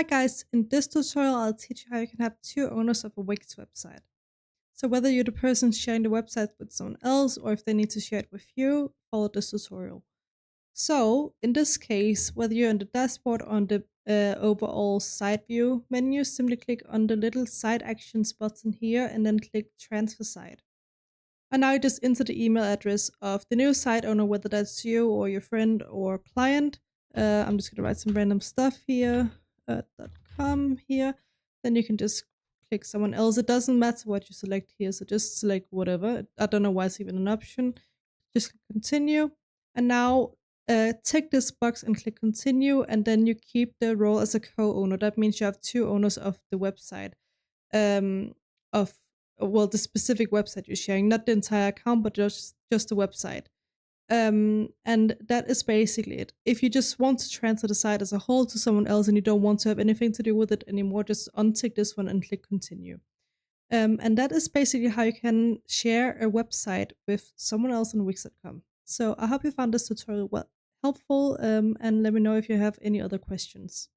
Hi guys, in this tutorial I'll teach you how you can have two owners of a Wix website. So whether you're the person sharing the website with someone else or if they need to share it with you, follow this tutorial. So in this case, whether you're on the dashboard or on the overall site view menu, simply click on the little site actions button here and then click transfer site. And now you just enter the email address of the new site owner, whether that's you or your friend or client. I'm just gonna write some random stuff here, .com here. Then you can just click someone else. It doesn't matter what you select here, so just select whatever. I don't know why it's even an option. Just click continue. And now tick this box and click continue, and then you keep the role as a co-owner. That means you have two owners of the website, of the specific website you're sharing, not the entire account, but just the website. And that is basically it. If you just want to transfer the site as a whole to someone else and you don't want to have anything to do with it anymore, just untick this one and click continue. And that is basically how you can share a website with someone else on Wix.com. So I hope you found this tutorial helpful, and let me know if you have any other questions.